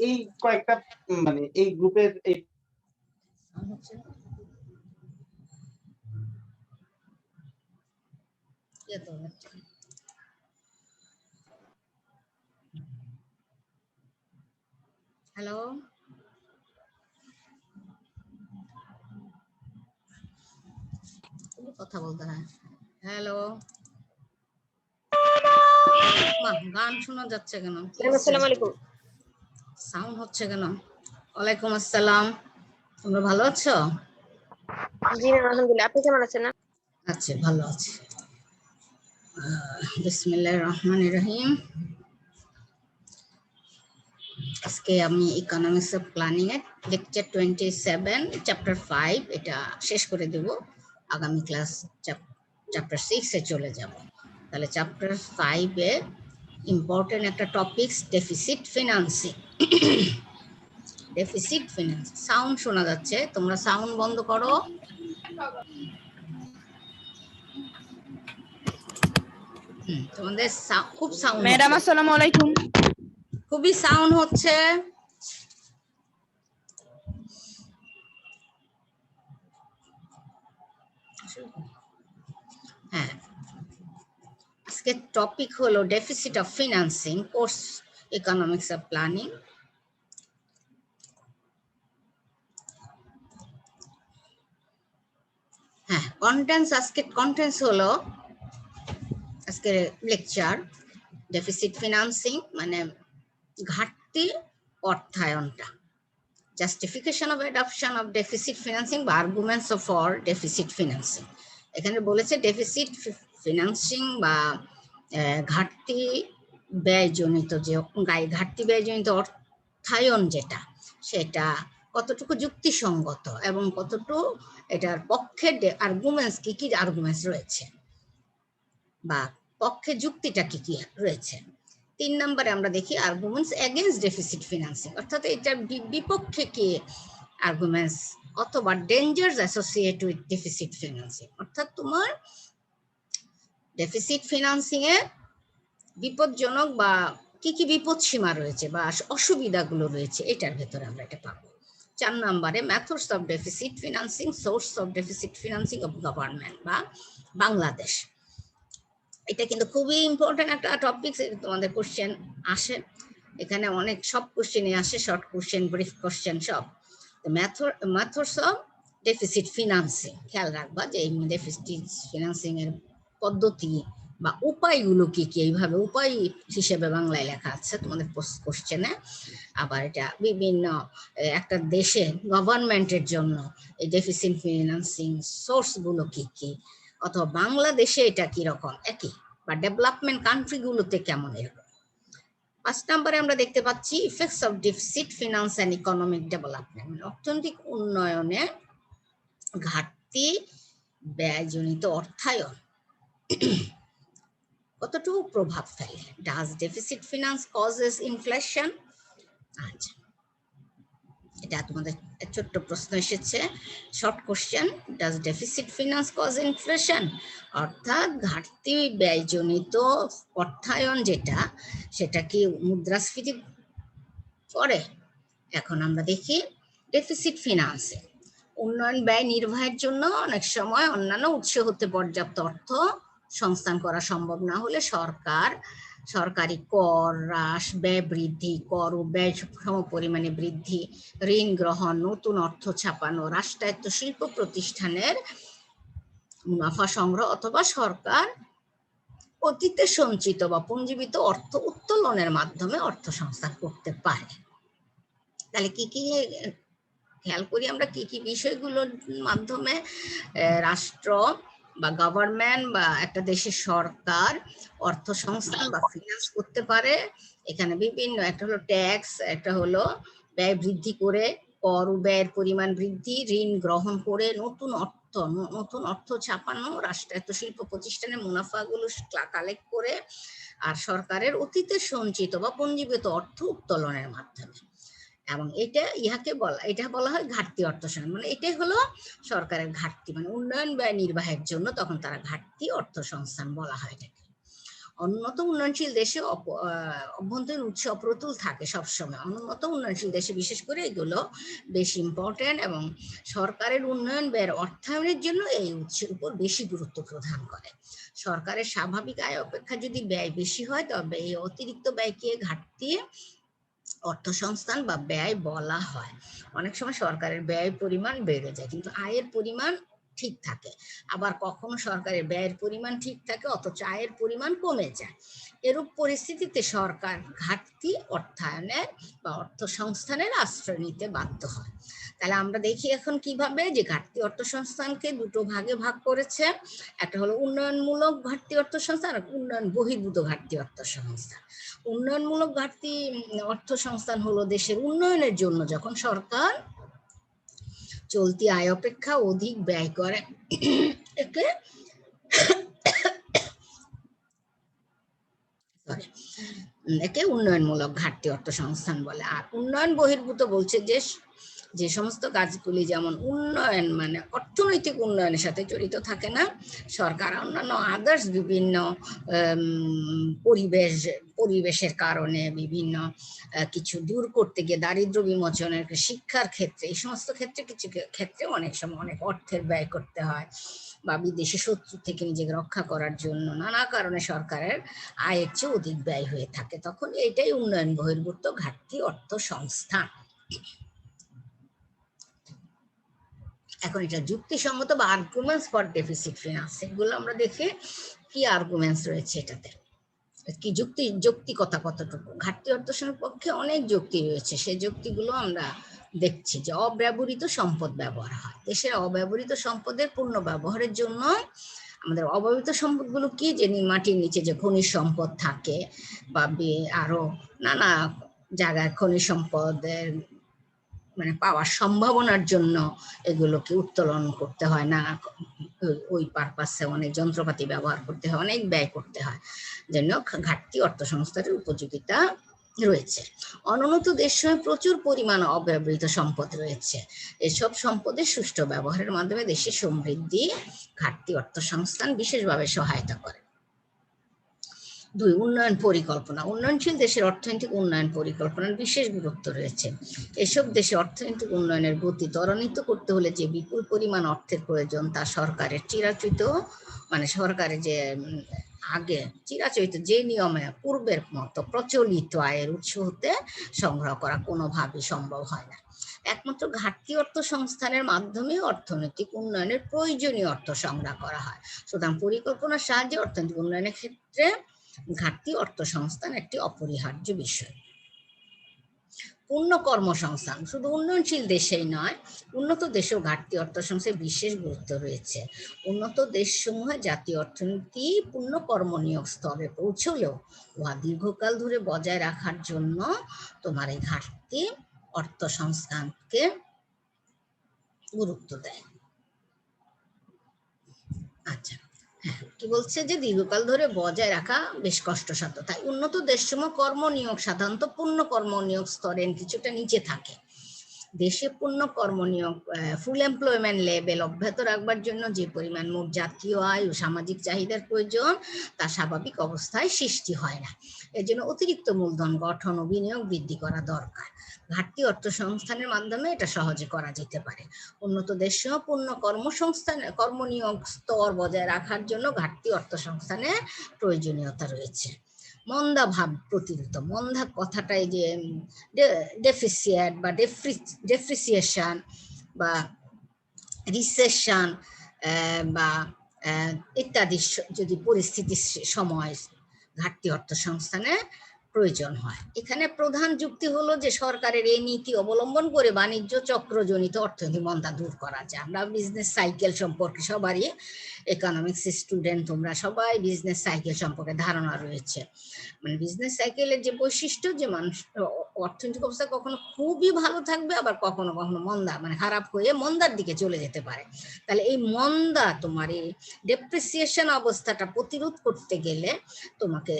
এই কয়েকটা মানে এই গ্রুপের এই হ্যালো কথা বলতে হয়। হ্যালো গান শোনা যাচ্ছে কেন? আসসালামু আলাইকুম। সাউন্ড হচ্ছে কেন? ওয়ালাইকুম আসসালাম। তোমরা ভালো আছো? জি না, আলহামদুলিল্লাহ। আপনি কেমন আছেন? আচ্ছা, ভালো আছি। বিসমিল্লাহির রহমানির রহিম। আজকে আমি ইকোনমিক্স অফ প্ল্যানিং এর লেকচার 27 চ্যাপ্টার 5 এটা শেষ করে দেব। আগামী ক্লাস চ্যাপ্টার 6 এ চলে যাব। তাহলে চ্যাপ্টার 5 এ ইম্পর্টেন্ট একটা topics deficit financing. Deficit finance sound শোনা যাচ্ছে, তোমরা সাউন্ড বন্ধ করো। তোমাদের খুব সাউন্ড ম্যাডাম আসসালামু আলাইকুম। খুবই সাউন্ড হচ্ছে। হ্যাঁ, আজকে টপিক হলো deficit of financing, course economics of planning. হ্যাঁ, কন্টেন্টস হলো আজকে লেকচার ডেফিসিট ফিনান্সিং মানে ঘাটতি অর্থায়নটা, justification of adoption of deficit financing বা আর্গুমেন্টস ফর ডেফিসিট ফিনান্সিং। এখানে বলেছে ডেফিসিট ফিনান্সিং বা ঘাটতি ব্যয়জনিত যে ঘাটতি ব্যয়জনিত অর্থায়ন যেটা, সেটা কতটুকু যুক্তিসঙ্গত এবং কতটুকু এটার পক্ষে আর্গুমেন্টস কি কি আর্গুমেন্টস রয়েছে বা পক্ষে যুক্তিটা কি কি রয়েছে। 3 নম্বরে আমরা দেখি আর্গুমেন্টস এগেইনস্ট ডেফিসিট ফিনান্সিং, অর্থাৎ এটার বিপক্ষে কি আর্গুমেন্টস অথবা dangers associated with deficit financing, অর্থাৎ তোমার ডেফিসিট ফিনান্সিং এ বিপজ্জনক বা কি কি বিপদ সীমা রয়েছে বা অসুবিধাগুলো রয়েছে, এটার ভেতরে আমরা এটা পাবো। 4 নম্বরে methods of deficit financing, source of deficit financing of government বা বাংলাদেশ। এটা কিন্তু খুবই ইম্পর্টেন্ট একটা টপিক, তোমাদের কোশ্চেন আসে এখানে, অনেক সব কোশ্চেনই আসে, শর্ট কোশ্চেন, ব্রিফ কোশ্চেন সব। মেথডস অফ ডেফিসিট ফিনান্সিং, খেয়াল রাখবা যে এই ডেফিসিট ফিনান্সিং এর পদ্ধতি বা উপায়গুলো কি কি, এইভাবে উপায় হিসেবে বাংলায় লেখা আছে তোমাদের কোশ্চেনে। আবার এটা বিভিন্ন একটা দেশে গভর্নমেন্টের জন্য এই ডেফিসিট ফিনান্সিং সোর্সগুলো কি কি, অথবা বাংলাদেশে এটা কিরকম একই বা ডেভেলপমেন্ট কান্ট্রিগুলোতে কেমন এরকম। 5 নম্বরে আমরা দেখতে পাচ্ছি effects of deficit finance and economic development, অর্থনৈতিক উন্নয়নে ঘাটতি ব্যয়জনিত অর্থায়ন কতটুকু প্রভাব ফেলে। Does deficit finance causes inflation? আচ্ছা, এটা তোমাদের ছোট্ট প্রশ্ন এসেছে, short question. Does deficit finance cause inflation, অর্থাৎ ঘাটতি ব্যয়জনিত অর্থায়ন যেটা, সেটা কি মুদ্রাস্ফীতি করে? এখন আমরা দেখি ডেফিসিট ফিনান্সে উন্নয়ন ব্যয় নির্বাহের জন্য অনেক সময় অন্যান্য উৎস হতে পর্যাপ্ত অর্থ সংস্থান করা সম্ভব না হলে সরকারি কর হ্রাস, ব্যয় বৃদ্ধি, কর ও ব্যয় সমপরিমাণে বৃদ্ধি, ঋণ গ্রহণ, নতুন অর্থ ছাপানো, রাষ্ট্রায়ত্ত শিল্প প্রতিষ্ঠানের মুনাফা সংগ্রহ অথবা সরকার অতীতে সঞ্চিত বা পুঞ্জীবিত অর্থ উত্তোলনের মাধ্যমে অর্থ সংস্থান করতে পারে। তাহলে কি কি খেয়াল করি আমরা, কি কি বিষয়গুলোর মাধ্যমে রাষ্ট্র বা গভর্নমেন্ট বা একটা দেশের সরকার অর্থ সংস্থান বা ফিনান্স করতে পারে। এখানে বিভিন্ন, একটা হলো ট্যাক্স, একটা হলো ব্যয় বৃদ্ধি করে, কর ও ব্যয়ের পরিমাণ বৃদ্ধি, ঋণ গ্রহণ করে, নতুন অর্থ ছাপানো, রাষ্ট্রায়ত্ত শিল্প প্রতিষ্ঠানের মুনাফাগুলো কালেক্ট করে, আর সরকারের অতীতে সঞ্চিত বা পঞ্জীকৃত অর্থ উত্তোলনের মাধ্যমে। এবং এটা বলা হয় ঘাটতি অর্থ সংস্থান, মানে এটাই হলো সরকারের ঘাটতি, মানে উন্নয়ন ব্যয় নির্বাহের জন্য তখন তারা ঘাটতি অর্থ সংস্থান বলা হয় এটাকে। অনুন্নত উন্নয়নশীল দেশে অভ্যন্তরীণ উৎস অপ্রতুল থাকে সবসময়। অনুন্নত উন্নয়নশীল দেশে বিশেষ করে এগুলো বেশি ইম্পর্টেন্ট, এবং সরকারের উন্নয়ন ব্যয়ের অর্থায়নের জন্য এই উৎসের উপর বেশি গুরুত্ব প্রদান করে। সরকারের স্বাভাবিক আয় অপেক্ষা যদি ব্যয় বেশি হয়, তবে এই অতিরিক্ত ব্যয়কে ঘাটতি অর্থসংস্থান বা ব্যয় বলা হয়। অনেক সময় সরকারের ব্যয় পরিমাণ বেড়ে যায় কিন্তু আয়ের পরিমাণ ঠিক থাকে, আবার কখনো সরকারের ব্যয়ের পরিমাণ ঠিক থাকে অথচ আয়ের পরিমাণ কমে যায়। এরূপ পরিস্থিতিতে সরকার ঘাটতি অর্থায়নের বা অর্থসংস্থানের আশ্রয় নিতে বাধ্য হয়। তাহলে আমরা দেখি এখন কিভাবে যে ঘাটতি অর্থসংস্থানকে দুটো ভাগে ভাগ করেছে। একটা হলো উন্নয়নমূলক ঘাটতি অর্থসংস্থান আর উন্নয়ন বহির্ভূত ঘাটতি অর্থসংস্থান। উন্নয়নমূলক ঘাটতি অর্থসংস্থান হলো দেশের উন্নয়নের জন্য যখন সরকার চলতি আয় অপেক্ষা অধিক ব্যয় করে, একে একে উন্নয়নমূলক ঘাটতি অর্থসংস্থান বলে। আর উন্নয়ন বহির্ভূত বলছে যে সমস্ত কাজগুলি যেমন উন্নয়ন মানে অর্থনৈতিক উন্নয়নের সাথে জড়িত থাকে না, সরকার অন্যান্য আদার্স বিভিন্ন পরিবেশের কারণে বিভিন্ন কিছু দূর করতে গিয়ে দারিদ্র্য বিমোচনের, শিক্ষার ক্ষেত্রে, এই সমস্ত ক্ষেত্রে কিছু ক্ষেত্রে অনেক সময় অনেক অর্থের ব্যয় করতে হয়, বা বিদেশি শত্রু থেকে নিজেকে রক্ষা করার জন্য নানা কারণে সরকারের আয়ের চেয়ে অধিক ব্যয় হয়ে থাকে, তখন এটাই উন্নয়ন বহির্ভূত ঘাটতি অর্থসংস্থান। এখন এটা যুক্তিসঙ্গত বা আর্গুমেন্টস ফর ডেফিসিট ফিনান্স, এগুলো আমরা দেখি কি আর্গুমেন্টস রয়েছে এটাতে, কি যৌক্তিকতা কতটুকু। ঘাটতি অর্থসংস্থানের পক্ষে অনেক যুক্তি রয়েছে, সেই যুক্তিগুলো আমরা দেখছি। যে অব্যবহৃত সম্পদ ব্যবহার হয়, দেশের অব্যবহৃত সম্পদের পূর্ণ ব্যবহারের জন্য আমাদের অব্যবহৃত সম্পদগুলো কি, যে মাটির নিচে যে খনিজ সম্পদ থাকে বা আরো নানা জায়গায় খনিজ সম্পদের মানে পাওয়ার সম্ভাবনার জন্য এগুলোকে উত্তোলন করতে হয়, না ওই পারপাসে অনেক যন্ত্রপাতি ব্যবহার করতে হয়, অনেক ব্যয় করতে হয়, জন্য ঘাটতি অর্থসংস্থানের উপযোগিতা রয়েছে। অনুন্নত দেশে প্রচুর পরিমাণ অব্যবহৃত সম্পদ রয়েছে, এসব সম্পদের সুষ্ঠু ব্যবহারের মাধ্যমে দেশের সমৃদ্ধি ঘাটতি অর্থসংস্থান বিশেষভাবে সহায়তা করে। 2. উন্নয়ন পরিকল্পনা। উন্নয়নশীল দেশের অর্থনৈতিক উন্নয়ন পরিকল্পনার বিশেষ গুরুত্ব রয়েছে। এসব দেশে অর্থনৈতিক উন্নয়নের গতি ত্বরান্বিত করতে হলে যে বিপুল পরিমাণ অর্থের প্রয়োজন তা সরকারের চিরাচরিত মানে সরকারের যে আগে চিরাচরিত যে নিয়মে পূর্বের মতো প্রচলিত আয়ের উৎস হতে সংগ্রহ করা কোনোভাবেই সম্ভব হয় না। একমাত্র ঘাটতি অর্থসংস্থানের মাধ্যমে অর্থনৈতিক উন্নয়নের প্রয়োজনীয় অর্থ সংগ্রহ করা হয়। সুতরাং পরিকল্পনার সাহায্যে অর্থনৈতিক উন্নয়নের ক্ষেত্রে ঘাটতি অর্থসংস্থান একটি অপরিহার্য বিষয়। পূর্ণ কর্মসংস্থান শুধু উন্নয়নশীল দেশেই নয়, উন্নত দেশেও ঘাটতি অর্থসংস্থানের বিশেষ গুরুত্ব রয়েছে। উন্নত দেশসমূহে জাতীয় অর্থনীতি পূর্ণ কর্মনিয়োগ স্তরে পৌঁছলেও উহা দীর্ঘকাল ধরে বজায় রাখার জন্য তোমার এই ঘাটতি অর্থসংস্থানকে গুরুত্ব দেয়। আচ্ছা, কি বলছে যে দীর্ঘকাল ধরে বজায় রাখা বেশ কষ্টসাধ্য, তাই উন্নত দেশসমূহ কর্মনিয়োগ সাধারণত পূর্ণ কর্মনিয়োগ স্তরের কিছুটা নিচে থাকে। দেশে পূর্ণ কর্মনিয়োগ ফুল এমপ্লয়মেন্ট লেভেল অব্যাহত রাখবার জন্য যে পরিমাণ মোট জাতীয় আয় ও সামাজিক চাহিদার প্রয়োজন তা স্বাভাবিক অবস্থায় সৃষ্টি হয় না। এর জন্য অতিরিক্ত মূলধন গঠন ও বিনিয়োগ বৃদ্ধি করা দরকার। ঘাটতি অর্থসংস্থানের মাধ্যমে এটা সহজে করা যেতে পারে। উন্নত দেশেও পূর্ণ কর্মনিয়োগ স্তর বজায় রাখার জন্য ঘাটতি অর্থসংস্থানের প্রয়োজনীয়তা রয়েছে। মন্দা ভাব প্রতিরোধ। মন্দা কথাটাই যে ডেফিসিয়েট বা ডেপ্রিসিয়েশন বা রিসেশন বা ইত্যাদি যদি পরিস্থিতির সময় ঘাটতি অর্থসংস্থানের প্রয়োজন হয়। এখানে প্রধান যুক্তি হলো যে সরকারের এই নীতি অবলম্বন করে বাণিজ্য চক্রজনিত অর্থনৈতিক মন্দা দূর করা যায়। আমরা বিজনেস সাইকেল সম্পর্কে সবারই, ইকোনমিক্স স্টুডেন্ট তোমরা সবাই বিজনেস সাইকেল সম্পর্কে ধারণা রয়েছে। মানে বিজনেস সাইকেলের যে বৈশিষ্ট্য যে মানুষ অর্থনৈতিক অবস্থা কখনো খুবই ভালো থাকবে, আবার কখনো কখনো মন্দা মানে খারাপ হয়ে মন্দার দিকে চলে যেতে পারে। তাহলে এই মন্দা তোমার এই ডেপ্রিসিয়েশন অবস্থাটা প্রতিরোধ করতে গেলে তোমাকে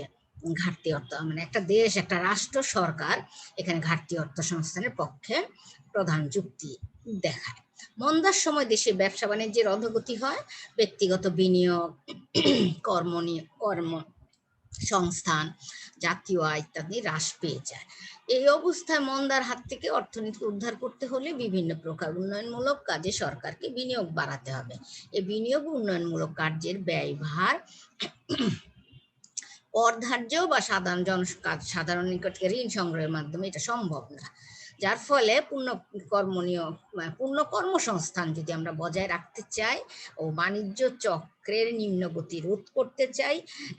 ঘাটতি অর্থ মানে একটা দেশ একটা রাষ্ট্র সরকার এখানে ঘাটতি অর্থসংস্থানের পক্ষে প্রধান যুক্তি দেখায়। মন্দার সময় দেশে ব্যবসা বাণিজ্যের অধোগতি হয়, ব্যক্তিগত বিনিয়োগ কর্ম সংস্থান, জাতীয় আয় ইত্যাদি হ্রাস পেয়ে যায়। এই অবস্থায় মন্দার হাত থেকে অর্থনীতি উদ্ধার করতে হলে বিভিন্ন প্রকার উন্নয়নমূলক কাজে সরকারকে বিনিয়োগ বাড়াতে হবে। এই বিনিয়োগ উন্নয়নমূলক কার্যের ব্যয়ভার কর ধার্য বা সাধারণ নিকটকে ঋণ সংগ্রহের মাধ্যমে এটা সম্ভব না, যার ফলে পূর্ণ কর্মসংস্থান যদি আমরা বজায় রাখতে চাই ও বাণিজ্য চক্রের নিম্নগতি রোধ করতে চাই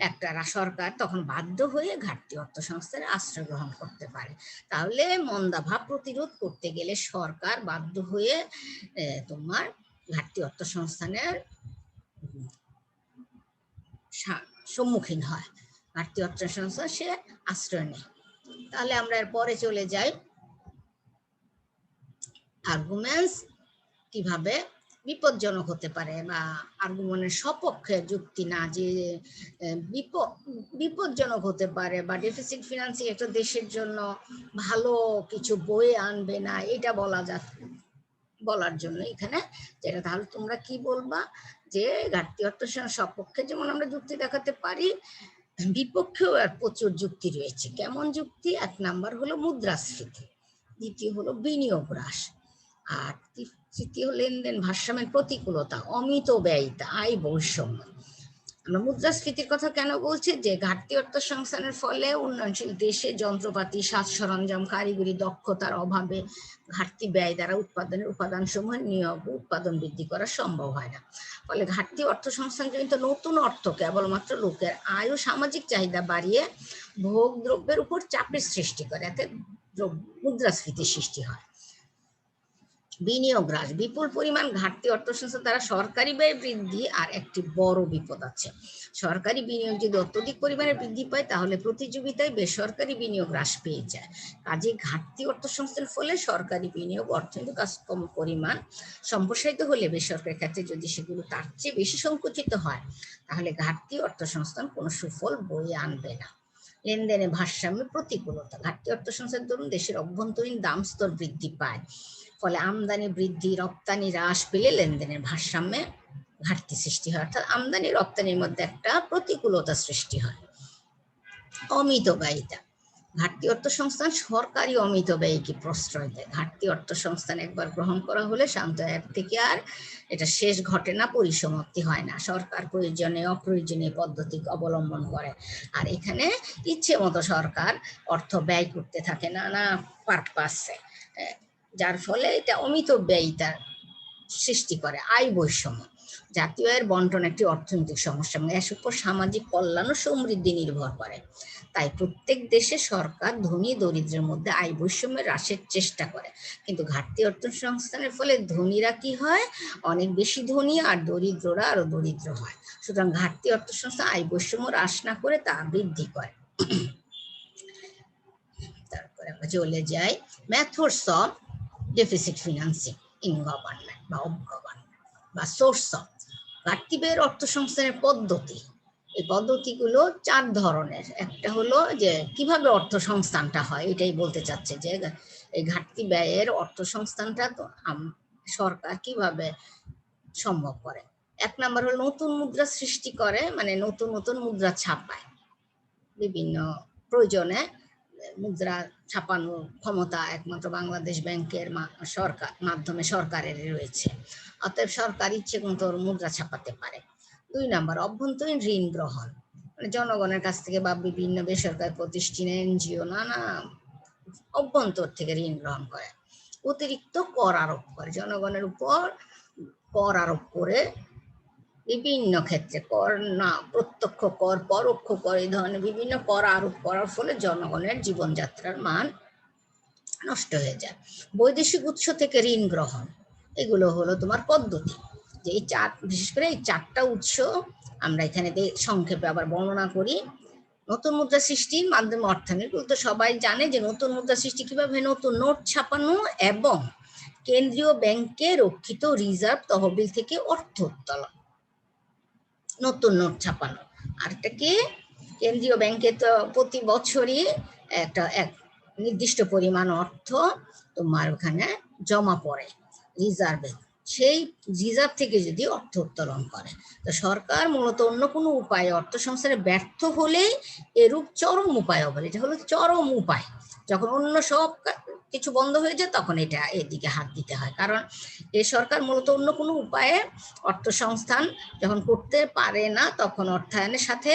একটা সরকার, তখন বাধ্য হয়ে ঘাটতি অর্থসংস্থানের আশ্রয় গ্রহণ করতে পারে। তাহলে মন্দাভাব প্রতিরোধ করতে গেলে সরকার বাধ্য হয়ে তোমার ঘাটতি অর্থসংস্থানের সম্মুখীন হয়, ঘাটতি অর্থসংস্থান সে আশ্রয় নেয়। তাহলে আমরা এর পরে চলে যাই আর্গুমেন্টস কিভাবে বিপজ্জনক হতে পারে, বা আর্গুমেন্টের সপক্ষে যুক্তি না যে বিপজ্জনক হতে পারে বা ডেফিসিট ফিনান্সিং একটা দেশের জন্য ভালো কিছু বয়ে আনবে না, এটা বলার জন্য এখানে যেটা, তাহলে তোমরা কি বলবা যে ঘাটতি অর্থসংস্থানের সপক্ষে যেমন আমরা যুক্তি দেখাতে পারি, বিপক্ষেও আর প্রচুর যুক্তি রয়েছে। কেমন যুক্তি? 1 নাম্বার হলো মুদ্রাস্ফীতি, দ্বিতীয় হলো বিনিয়োগ হ্রাস, আর তৃতীয় লেনদেন ভারসাম্যের প্রতিকূলতা, অমিত ব্যয়িতা, আয় বৈষম্য। আমরা মুদ্রাস্ফীতির কথা কেন বলছি? যে ঘাটতি অর্থসংস্থানের ফলে উন্নয়নশীল দেশে যন্ত্রপাতি, সাজ সরঞ্জাম, কারিগরি দক্ষতার অভাবে ঘাটতি ব্যয় দ্বারা উৎপাদনের উপাদান সমূহের নিয়োগ উৎপাদন বৃদ্ধি করা সম্ভব হয় না। ফলে ঘাটতি অর্থসংস্থানজনিত নতুন অর্থ কেবলমাত্র লোকের আয় ও সামাজিক চাহিদা বাড়িয়ে ভোগ দ্রব্যের উপর চাপের সৃষ্টি করে, এতে মুদ্রাস্ফীতির সৃষ্টি হয়। বিনিয়োগ হ্রাস, বিপুল পরিমাণ ঘাটতি অর্থসংস্থান দ্বারা সরকারি ব্যয় বৃদ্ধি আর একটি বড় বিপদ আছে। সরকারি বিনিয়োগ যদি অত্যধিক পরিমাণে বৃদ্ধি পায় তাহলে প্রতিযোগিতায় বেসরকারি বিনিয়োগ হ্রাস পেয়ে যায়। কাজে ঘাটতি অর্থসংস্থানের ফলে সরকারি বিনিয়োগ অর্থনৈতিক কাজ কম পরিমাণ সম্প্রসারিত হলে বেসরকারি ক্ষেত্রে যদি সেগুলো তার চেয়ে বেশি সংকুচিত হয় তাহলে ঘাটতি অর্থসংস্থান কোনো সুফল বয়ে আনবে না। লেনদেনে ভারসাম্যের প্রতিকূলতা, ঘাটতি অর্থসংস্থানের দরুন দেশের অভ্যন্তরীণ দাম স্তর বৃদ্ধি পায়, ফলে আমদানি বৃদ্ধি, রপ্তানি হ্রাস পেলে লেনদেনের ভারসাম্যে ঘাটতি সৃষ্টি হয়, অর্থাৎ আমদানি রপ্তানির মধ্যে একটা প্রতিকূলতা সৃষ্টি হয়। অমিত ব্যয়িতা, ঘাটতি অর্থসংস্থান সরকারি অমিত ব্যয়কে প্রশ্রয় দেয়। ঘাটতি অর্থসংস্থান একবার গ্রহণ করা হলে শান্ত এক থেকে আর এটা শেষ ঘটে না, পরিসমাপ্তি হয় না। সরকার প্রয়োজনে অপ্রয়োজনীয় পদ্ধতি অবলম্বন করে, আর এখানে ইচ্ছে মতো সরকার অর্থ ব্যয় করতে থাকে নানা পারপাসে, যার ফলে এটা অমিত ব্যয়িতার সৃষ্টি করে। আয় বৈষম্য, জাতীয় আয়ের বন্টন একটি অর্থনৈতিক সমস্যা এবং এর উপর সামাজিক কল্যাণ ও সমৃদ্ধি নির্ভর করে। তাই প্রত্যেক দেশে সরকার ধনী দরিদ্রের মধ্যে আয় বৈষম্য হ্রাসের চেষ্টা করে, কিন্তু ঘাটতি অর্থসংস্থানের ফলে ধনীরা কি হয়, অনেক বেশি ধনী, আর দরিদ্ররা আরো দরিদ্র হয়। সুতরাং ঘাটতি অর্থসংস্থান আয় বৈষম্য হ্রাস না করে তা বৃদ্ধি করে। তারপরে আমরা চলে যাই methods of deficit financing in government বা অফ গভর্নমেন্ট বা সোর্স অফ। ঘাটতি ব্যয়ের অর্থসংস্থানের পদ্ধতি, এই পদ্ধতিগুলো 4 ধরনের। একটা হলো যে কিভাবে অর্থসংস্থানটা হয়, এটাই বলতে চাচ্ছে যে এই ঘাটতি ব্যয়ের অর্থসংস্থানটা তো সরকার কিভাবে সম্ভব করে। 1 নাম্বার হলো নতুন মুদ্রা সৃষ্টি করে, মানে নতুন নতুন মুদ্রা ছাপায়, বিভিন্ন প্রয়োজনে মুদ্রা ছাপানোর ক্ষমতা একমাত্র বাংলাদেশ ব্যাংকের মাধ্যমে সরকারের রয়েছে, অতএব সরকার ইচ্ছে মতো মুদ্রা ছাপাতে পারে। 2 নাম্বার অভ্যন্তরীণ ঋণ গ্রহণ, মানে জনগণের কাছ থেকে বা বিভিন্ন বেসরকারি প্রতিষ্ঠান, এনজিও নানা অভ্যন্তর থেকে ঋণ গ্রহণ করে। অতিরিক্ত কর আরোপ করে, জনগণের উপর কর আরোপ করে বিভিন্ন ক্ষেত্রে, কর না প্রত্যক্ষ কর, পরোক্ষ কর, এই ধরনের বিভিন্ন কর আরোপ করার ফলে জনগণের জীবনযাত্রার মান নষ্ট হয়ে যায়। বৈদেশিক উৎস থেকে ঋণ গ্রহণ, এগুলো হলো তোমার পদ্ধতি, যে এই বিশেষ করে এই 4টা উৎস আমরা এখানে সংক্ষেপে আবার বর্ণনা করি। নতুন মুদ্রা সৃষ্টির মাধ্যমে অর্থনীতি, তো সবাই জানে যে নতুন মুদ্রা সৃষ্টি কিভাবে, নতুন নোট ছাপানো এবং কেন্দ্রীয় ব্যাংকে রক্ষিত রিজার্ভ তহবিল থেকে অর্থ উত্তোলন, নতুন নোট ছাপানো। আর এটা কি, কেন্দ্রীয় ব্যাংকে তো প্রতি বছরই এক নির্দিষ্ট পরিমাণ অর্থ তোমার ওখানে জমা পড়ে রিজার্ভে, সেই রিজার্ভ থেকে যদি অর্থ উত্তোলন করে। তো সরকার মূলত অন্য কোনো উপায়ে অর্থ সংস্থানে ব্যর্থ হলেই এরূপ চরম উপায় বলে, এটা হলো চরম উপায়। যখন অন্য সব কিছু বন্ধ হয়ে যায় তখন এটা এদিকে হাত দিতে হয়, কারণ এই সরকার মূলত অন্য কোনো উপায়ে অর্থ সংস্থান যখন করতে পারে না তখন অর্থায়নের সাথে,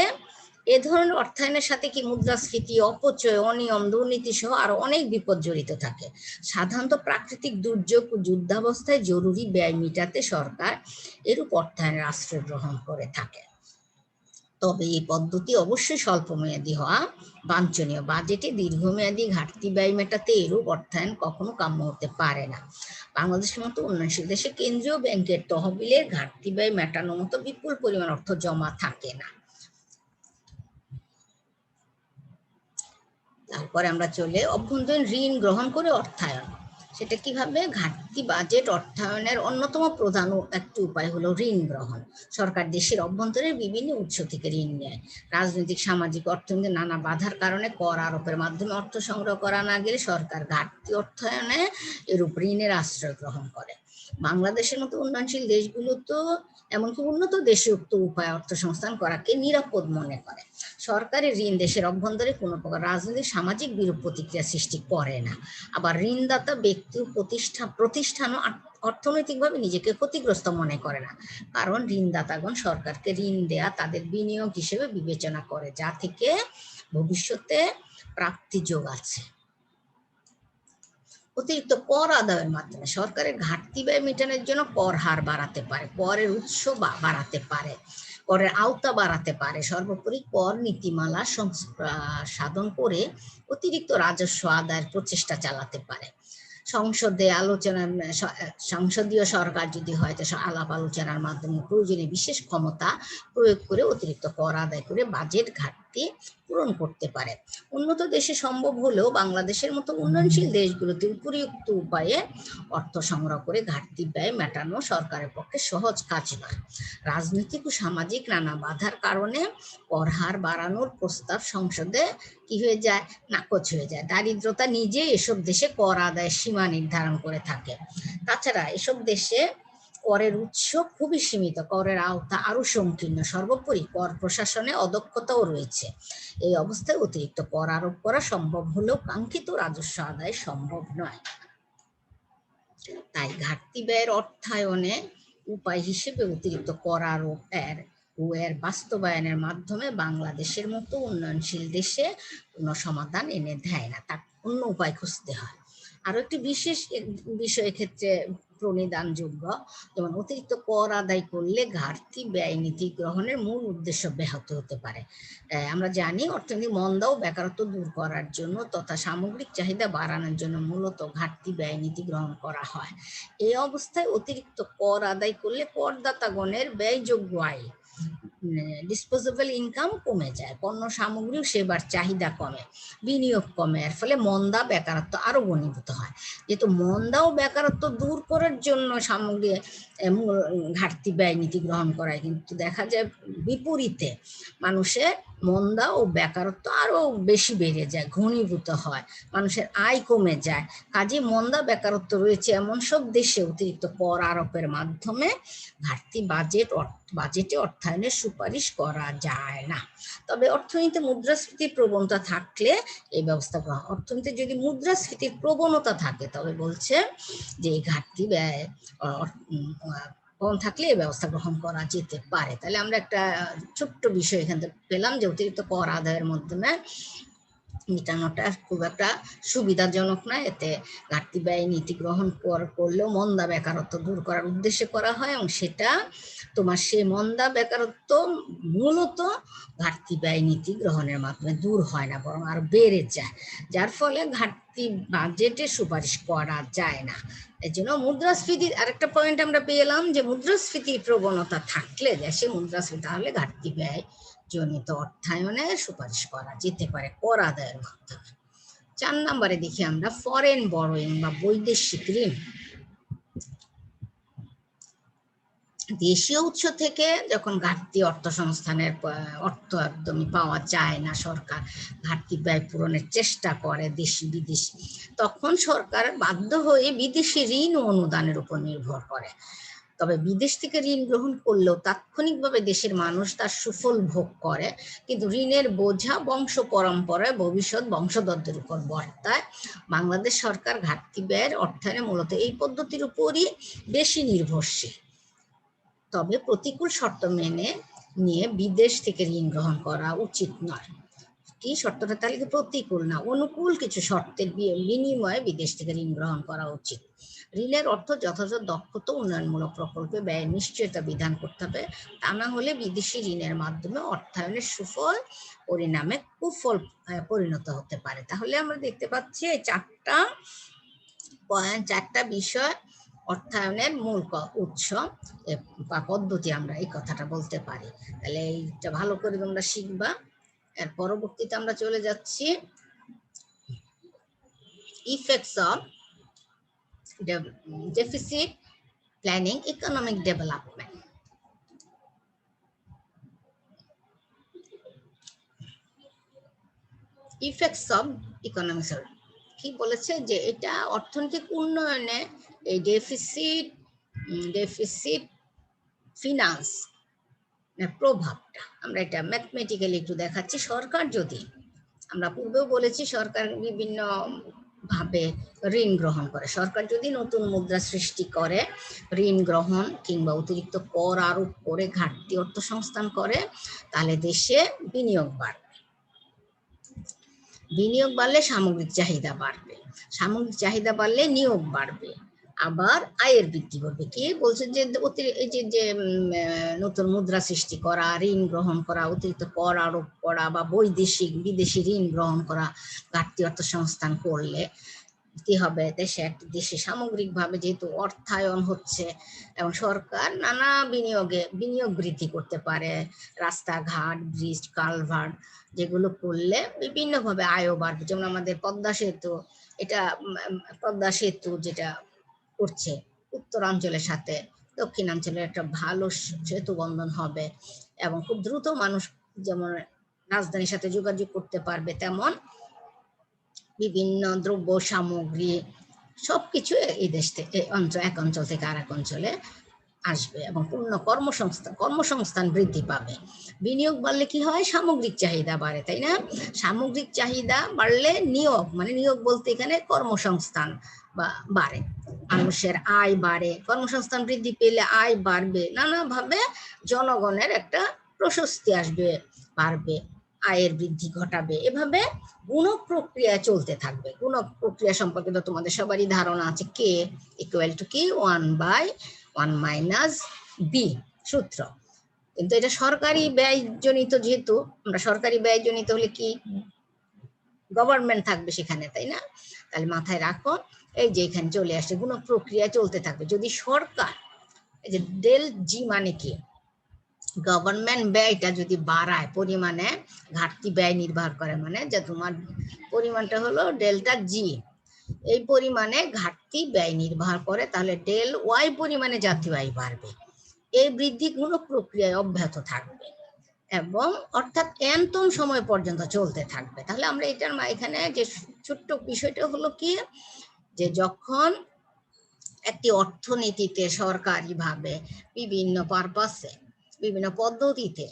এ ধরনের অর্থায়নের সাথে কি মুদ্রাস্ফীতি, অপচয়, অনিয়ম, দুর্নীতি সহ আরো অনেক বিপদ জড়িত থাকে। সাধারণত প্রাকৃতিক দুর্যোগ ও যুদ্ধাবস্থায় জরুরি ব্যয় মিটাতে সরকার এরূপ অর্থায়নের আশ্রয় গ্রহণ করে থাকে। তবে এই পদ্ধতি অবশ্যই স্বল্পমেয়াদী হওয়া বাঞ্ছনীয়। বাজেটে দীর্ঘমেয়াদী ঘাটতি ব্যয় মেটাতে এরূপ অর্থায়ন কখনো কাম্য হতে পারে না। বাংলাদেশের মতো উন্নয়নশীল দেশে কেন্দ্রীয় ব্যাংকের তহবিলের ঘাটতি ব্যয় মেটানোর মতো বিপুল পরিমাণ অর্থ জমা থাকে না। তারপরে আমরা চলে অভ্যন্তরীণ ঋণ গ্রহণ করে অর্থায়ন। সেটা কিভাবে? ঘাটতি বাজেট অর্থায়নের অন্যতম প্রধান একটি উপায় হলো ঋণ গ্রহণ। সরকার দেশের অভ্যন্তরে বিভিন্ন উৎস থেকে ঋণ নেয়। রাজনৈতিক, সামাজিক, অর্থনৈতিক নানা বাধার কারণে কর আরোপের মাধ্যমে অর্থ সংগ্রহ করা না গেলে সরকার ঘাটতি অর্থায়নে এরূপ ঋণের আশ্রয় গ্রহণ করে। বাংলাদেশের মতো উন্নয়নশীল দেশগুলো তো এমনকি উন্নত দেশে উক্ত উপায় অর্থ সংস্থান করাকে নিরাপদ মনে করে। সরকারি ঋণ দেশের অভ্যন্তরে কোনো প্রকার রাজনৈতিক, সামাজিক বিরূপ প্রতিক্রিয়া সৃষ্টি করে না। আবার ঋণদাতা ব্যক্তি, প্রতিষ্ঠানও অর্থনৈতিকভাবে নিজেকে ক্ষতিগ্রস্ত মনে করে না, কারণ ঋণদাতাগণ সরকারকে ঋণ দেয়া তাদের বিনিয়োগ হিসেবে বিবেচনা করে, যা থেকে ভবিষ্যতে প্রাপ্তি যোগ আছে। অতিরিক্ত কর আদায়ের মাধ্যমে সরকারের ঘাটতি ব্যয় মেটানোর জন্য কর হার বাড়াতে পারে, করের উৎস বাড়াতে পারে, করের আওতা বাড়াতে পারে, সর্বোপরি কর নীতিমালা সাধন করে অতিরিক্ত রাজস্ব আদায়ের প্রচেষ্টা চালাতে পারে। সংসদে আলোচনা, সংসদীয় সরকার যদি হয় তো আলাপ আলোচনার মাধ্যমে প্রয়োজনে বিশেষ ক্ষমতা প্রয়োগ করে অতিরিক্ত কর আদায় করে বাজেট ঘাটতি পূরণ করতে পারে। উন্নত দেশে সম্ভব হলেও বাংলাদেশের মতো উন্নয়নশীল দেশগুলোতে উপরিউক্ত উপায়ে অর্থ সংগ্রহ করে ঘাটতি ব্যয় মেটানো সরকারের পক্ষে সহজ কাজ নয়। রাজনৈতিক ও সামাজিক নানা বাধার কারণে কর হার বাড়ানোর প্রস্তাব সংসদে কি হয়ে যায়? নাকচ হয়ে যায়। দারিদ্রতা নিজে এসব দেশে কর আদায়ের সীমা নির্ধারণ করে থাকে। তাছাড়া এসব দেশে করের উৎস খুবই সীমিত, করের আওতা আরো সংকীর্ণ, সর্বোপরি কর প্রশাসনে অদক্ষতাও রয়েছে। এই অবস্থায় অতিরিক্ত কর আরোপ করা সম্ভব হলেও কাঙ্ক্ষিত রাজস্ব আদায় সম্ভব নয়। তাই ঘাটতি ব্যয়ের অর্থায়নে উপায় হিসেবে অতিরিক্ত কর আরোপ এর বাস্তবায়নের মাধ্যমে বাংলাদেশের মতো উন্নয়নশীল দেশে কোনো সমাধান এনে দেয় না, তার অন্য উপায় খুঁজতে হয়। আরো একটি বিশেষ বিষয় ক্ষেত্রে প্রণিধানযোগ্য, যেমন অতিরিক্ত কর আদায় করলে ঘাটতি ব্যয় নীতি গ্রহণের মূল উদ্দেশ্য ব্যাহত হতে পারে। আমরা জানি অর্থনৈতিক মন্দা ও বেকারত্ব দূর করার জন্য তথা সামগ্রিক চাহিদা বাড়ানোর জন্য মূলত ঘাটতি ব্যয় নীতি গ্রহণ করা হয়। এই অবস্থায় অতিরিক্ত কর আদায় করলে করদাতাগণের ব্যয়যোগ্য আয়, ডিসপোজেবল ইনকাম কমে যায়, পণ্য সামগ্রী ও সেবার চাহিদা কমে, বিনিয়োগ কমে, এর ফলে মন্দা, বেকারত্ব আরো ঘনীভূত হয়। যেহেতু মন্দা ও বেকারত্ব দূর করার জন্য সামগ্রী ঘাটতি ব্যয় নীতি গ্রহণ করায়, কিন্তু দেখা যায় বিপরীতে মানুষের মন্দা ও বেকারত্ব আরো বেশি বেড়ে যায়, ঘনীভূত হয়, মানুষের আয় কমে যায়। কাজে মন্দা, বেকারত্ব রয়েছে এমন সব দেশে অতিরিক্ত কর আরোপের মাধ্যমে ঘাটতি বাজেটে অর্থায়নের সুপারিশ করা যায় না। তবে অর্থনীতিতে মুদ্রাস্ফীতির প্রবণতা থাকলে এই ব্যবস্থা গ্রহণ, অর্থনীতিতে যদি মুদ্রাস্ফীতির প্রবণতা থাকে তবে বলছে যে ঘাটতি ব্যয় কম থাকলে এই ব্যবস্থা গ্রহণ করা যেতে পারে। তাহলে আমরা একটা ছোট্ট বিষয় এখান থেকে পেলাম যে অতিরিক্ত কর আদায়ের মাধ্যমে মেটানোটা খুব একটা সুবিধাজনক নয়। এতে ঘাটতি ব্যয় নীতি গ্রহণ করলেও মন্দা, বেকারত্ব দূর করার উদ্দেশ্যে করা হয়, এবং সেটা তোমার সেই মন্দা, বেকারত্ব মূলত ঘাটতি ব্যয় নীতি গ্রহণের মাধ্যমে দূর হয় না, বরং আরো বেড়ে যায়, যার ফলে ঘাটতি বাজেটে সুপারিশ করা যায় না। এই জন্য মুদ্রাস্ফীতির আরেকটা পয়েন্ট আমরা পেলাম যে মুদ্রাস্ফীতির প্রবণতা থাকলে দেশে মুদ্রাস্ফীতি, তাহলে ঘাটতি ব্যয় জনিত অর্থায়নে সুপারিশ করা যেতে পারে কর আদায়ের মাধ্যমে। 4 নম্বরে দেখি আমরা ফরেন বরোয়িং বা বৈদেশিক ঋণ। দেশীয় উৎস থেকে যখন ঘাটতি অর্থ সংস্থানের অর্থ একদমই পাওয়া যায় না, সরকার ঘাটতি ব্যয় পূরণের চেষ্টা করে দেশি বিদেশি, তখন সরকার বাধ্য হয়ে বিদেশি ঋণ ও অনুদানের উপর নির্ভর করে। তবে বিদেশ থেকে ঋণ গ্রহণ করলেও তাৎক্ষণিকভাবে দেশের মানুষ তার সুফল ভোগ করে, কিন্তু ঋণের বোঝা বংশ পরম্পরায় ভবিষ্যৎ বংশধরদের উপর বর্তায়। বাংলাদেশ সরকার ঘাটতি ব্যয়ের অর্থায়নে মূলত এই পদ্ধতির উপরই বেশি নির্ভরশীল। তবে প্রতিকূল শর্ত মেনে নিয়ে বিদেশ থেকে ঋণ গ্রহণ করা উচিত নয়। কি শর্তটা তাহলে কি প্রতিকূল না, অনুকূল কিছু শর্তের বিনিময়ে বিদেশ থেকে ঋণ গ্রহণ করা উচিত। ঋণের অর্থ যথাযথ দক্ষতা উন্নয়নমূলক প্রকল্পে ব্যয়ের নিশ্চয়তা বিধান করতে হবে, তা না হলে বিদেশি ঋণের মাধ্যমে অর্থায়নের সুফল পরিণামে কুফল পরিণত হতে পারে। তাহলে আমরা দেখতে পাচ্ছি এই চারটা বিষয় অর্থায়নের মূল উৎস বা পদ্ধতি, আমরা এই কথাটা বলতে পারি। তাহলে এইটা ভালো করে তোমরা শিখবা। এর পরবর্তীতে আমরা চলে যাচ্ছি effects of deficit planning economic development. Effects of economic, কি বলেছে যে এটা অর্থনৈতিক উন্নয়নে এই ডেফিসিট ফিনান্স প্রভাবটা আমরা এটা ম্যাথমেটিক্যালি একটু দেখাচ্ছি। সরকার যদি, আমরা পূর্বেও বলেছি সরকার বিভিন্ন ভাবে ঋণ গ্রহণ করে, সরকার যদি নতুন মুদ্রা সৃষ্টি করে, ঋণ গ্রহণ কিংবা অতিরিক্ত কর আরোপ করে ঘাটতি অর্থ সংস্থান করে, তাহলে দেশে বিনিয়োগ বাড়বে। বিনিয়োগ বাড়লে সামগ্রিক চাহিদা বাড়বে, সামগ্রিক চাহিদা বাড়লে নিয়োগ বাড়বে, আবার আয়ের বৃদ্ধি করবে। কি বলছে যে এই যে নতুন মুদ্রা সৃষ্টি করা, ঋণ গ্রহণ করা, অতিরিক্ত কর আরোপ করা বা বিদেশি ঋণ গ্রহণ করা, ঘাটতি অর্থ সংস্থান করলে কি হবে, দেশে সামগ্রিকভাবে যেহেতু অর্থায়ন হচ্ছে এবং সরকার নানা বিনিয়োগ বৃদ্ধি করতে পারে, রাস্তাঘাট, ব্রিজ, কালভার্ট যেগুলো করলে বিভিন্নভাবে আয়ও বাড়বে। যেমন আমাদের পদ্মা সেতু যেটা করছে উত্তরাঞ্চলের সাথে দক্ষিণাঞ্চলের একটা ভালো সেতু বন্ধন হবে এবং খুব দ্রুত মানুষ যেমন রাজধানীর সাথে যোগাযোগ করতে পারবে, তেমন বিভিন্ন দ্রব্য সামগ্রী সবকিছু এই দেশ থেকে এক অঞ্চল থেকে আর এক অঞ্চলে আসবে এবং পূর্ণ কর্মসংস্থান বৃদ্ধি পাবে। বিনিয়োগ বাড়লে কি হয়, সামগ্রিক চাহিদা বাড়ে, তাই না? সামগ্রিক চাহিদা বাড়লে নিয়োগ, মানে নিয়োগ বলতে এখানে কর্মসংস্থান বাড়ে, মানুষের আয় বাড়ে, কর্মসংস্থান বৃদ্ধি পেলে আয় বাড়বে, নানাভাবে জনগণের একটা প্রশস্তি আসবে, বাড়বে, আয়ের বৃদ্ধি ঘটাবে। এভাবে গুণক প্রক্রিয়া চলতে থাকবে। গুণক প্রক্রিয়া সম্পর্কে তো তোমাদের সবারই ধারণা আছে, কে ইকুয়াল টু কি 1/1 মাইনাস বি সূত্র। কিন্তু এটা সরকারি ব্যয়জনিত, যেহেতু আমরা সরকারি ব্যয়জনিত হলে কি গভর্নমেন্ট থাকবে সেখানে, তাই না? তাহলে মাথায় রাখো, এই যে এখানে চলে আসছে গুণক প্রক্রিয়া চলতে থাকবে। যদি সরকার, এই যে ডেল জি মানে কি, গভর্নমেন্ট ব্যয়টা যদি বাড়ায়, পরিমাণে ঘাটতি ব্যয় নির্ভর করে, মানে যে তোমার পরিমাণটা হলো ডেল্টা জি, এই পরিমাণে ঘাটতি ব্যয় নির্ভর করে, তাহলে ডেল ওয়াই পরিমাণে জাতীয় আয় বাড়বে। এই বৃদ্ধি গুণক প্রক্রিয়ায় অব্যাহত থাকবে এবং অর্থাৎ এনতম সময় পর্যন্ত চলতে থাকবে। তাহলে আমরা এটার এখানে যে ছোট্ট বিষয়টা হলো কি, যে যখন একটি অর্থনীতিতে সরকারিভাবে বিভিন্ন পারপাসে, বিভিন্ন পদ্ধতিতে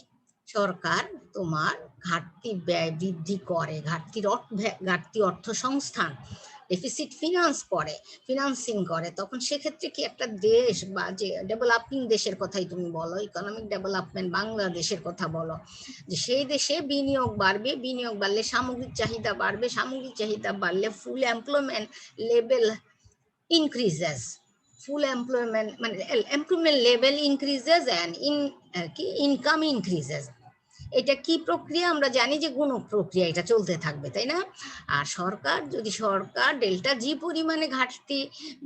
সরকার তোমার ঘাটতি ব্যয় বৃদ্ধি করে, ঘাটতি অর্থ সংস্থান ডেফিসিট ফিনান্সিং করে, তখন সেক্ষেত্রে কি একটা দেশ বা যে ডেভেলপিং দেশের কথাই তুমি বলো, ইকোনমিক ডেভেলপমেন্ট বাংলাদেশের কথা বলো, যে সেই দেশে বিনিয়োগ বাড়বে, বিনিয়োগ বাড়লে সামগ্রিক চাহিদা বাড়বে, সামগ্রিক চাহিদা বাড়লে full employment level increases, full employment মানে employment level increases and income increases। এটা কি প্রক্রিয়া, আমরা জানি যে গুণক প্রক্রিয়া, এটা চলতে থাকবে, তাই না? আর সরকার ডেল্টা জি পরিমাণে ঘাটতি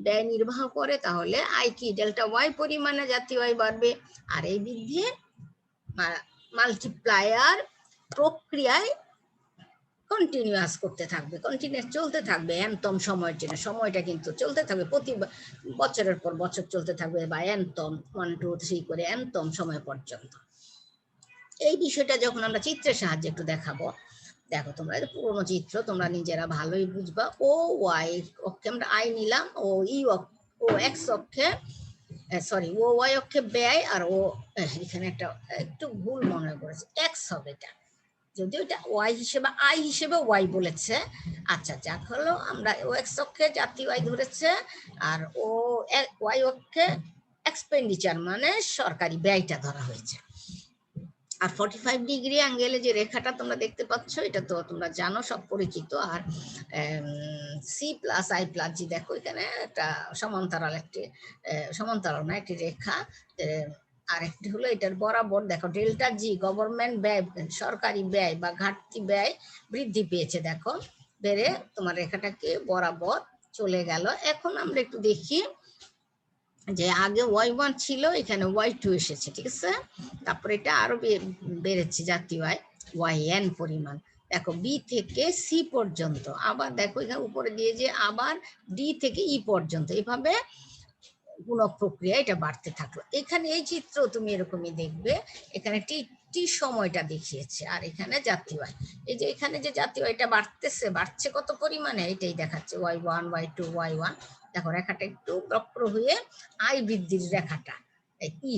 ব্যয় নির্বাহ করে, তাহলে আয় কি ডেল্টা ওয়াই পরিমাণে জাতীয় আয় বাড়বে। আর এই বৃদ্ধি মাল্টিপ্লায়ার প্রক্রিয়ায় কন্টিনিউয়াস করতে থাকবে, কন্টিনিউয়াস চলতে থাকবে এনতম সময়ের জন্য। সময়টা কিন্তু চলতে থাকবে, প্রতি বছরের পর বছর চলতে থাকবে, বা এনতম 1 2 3 করে এনতম সময় পর্যন্ত। এই বিষয়টা যখন আমরা চিত্রের সাহায্যে একটু দেখাবো, দেখো তোমরা এটা পুরোনো চিত্র, তোমরা নিজেরা ভালোই বুঝবা। ও ওয়াই অক্ষে আমরা আই নিলাম, ও ই ও এক্স অক্ষে, সরি ও ওয়াই অক্ষে ব্যয়, আর ও এখানে একটা একটু ভুল মনে করেছে, এক্স হবে এটা, যদিও এটা ওয়াই হিসেবে আই হিসেবে ওয়াই বলেছে। আচ্ছা যাক হলো, আমরা ও এক্স অক্ষে জাতীয় আয় ধরেছে, আর ও ওয়াই অক্ষে এক্সপেন্ডিচার মানে সরকারি ব্যয়টা ধরা হয়েছে। আর 45 ডিগ্রি অ্যাঙ্গেলে যে রেখাটা তোমরা দেখতে পাচ্ছ, এটা তো তোমরা জানো, সব পরিচিত। আর সি প্লাস আই প্লাস জি, দেখো এখানে একটা সমান্তরাল, একটি সমান্তরাল না, একটি রেখা। আরেকটি হলো এটার বরাবর, দেখো ডেল্টা জি গভর্নমেন্ট ব্যয়, সরকারি ব্যয় বা ঘাটতি ব্যয় বৃদ্ধি পেয়েছে, দেখো বেড়ে তোমার রেখাটাকে বরাবর চলে গেল। এখন আমরা একটু দেখি যে আগে y1 ছিল, এখানে y2 এসেছে, ঠিক আছে। তারপরে এটা আরো বেড়েছে জাতীয় আয় yn পরিমাণ। দেখো বি থেকে সি পর্যন্ত, আবার দেখো এখানে উপরে দিয়ে যে আবার ডি থেকে ই পর্যন্ত, এভাবে গুণক প্রক্রিয়া এটা বাড়তে থাকলো। এখানে এই চিত্র তুমি এরকমই দেখবে, এখানে টি টি সময়টা দেখিয়েছে, আর এখানে জাতীয় আয়, এই যে এখানে যে জাতীয় আয়টা বাড়তেছে, বাড়ছে কত পরিমাণে এটাই দেখাচ্ছে, y1 y2 y1। দেখো রেখাটা একটু বক্র হয়ে আয় বৃদ্ধির রেখাটা ই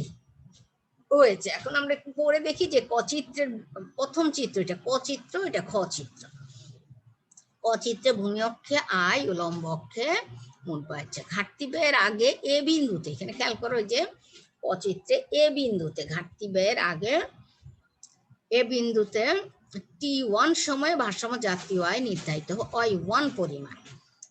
হয়েছে। এখন আমরা একটু পরে দেখি যে ক চিত্রের প্রথম চিত্র, এটা ক চিত্র, এটা খ চিত্র। ক চিত্রে ভূমি অক্ষে আয়, উলম্ব অক্ষে মোট ব্যয়। ঘাটতি ব্যয়ের আগে এ বিন্দুতে, এখানে খেয়াল করো যে ক চিত্রে এ বিন্দুতে ঘাটতি ব্যয়ের আগে এ বিন্দুতে T1 সময়ে ভারসাম্য জাতীয় আয় নির্ধারিত y1 পরিমাণ।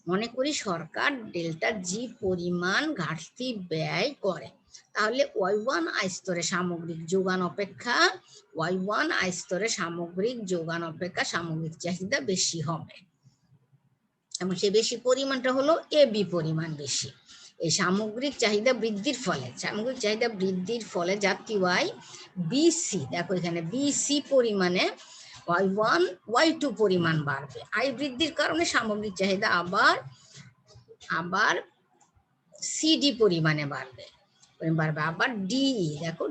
মনে করি সরকার ডেল্টা জি পরিমাণ ঘাটতি ব্যয় করে, তাহলে y1 আয় স্তরে সামগ্রিক যোগান অপেক্ষা y1 আয় স্তরে সামগ্রিক যোগান অপেক্ষা সামগ্রিক চাহিদা বেশি হবে, এবং সেই বেশি পরিমাণটা হলো এ বি পরিমাণ বেশি। এই সামগ্রিক চাহিদা বৃদ্ধির ফলে, সামগ্রিক চাহিদা বৃদ্ধির ফলে জাতীয় আয় বিসি, দেখো এখানে বিসি পরিমাণে y1 y2 পরিমাণ বাড়বে। আয় বৃদ্ধির কারণে সামগ্রিক চাহিদা আবার সিডি পরিমাণে বাড়বে। আবার ডিই, দেখো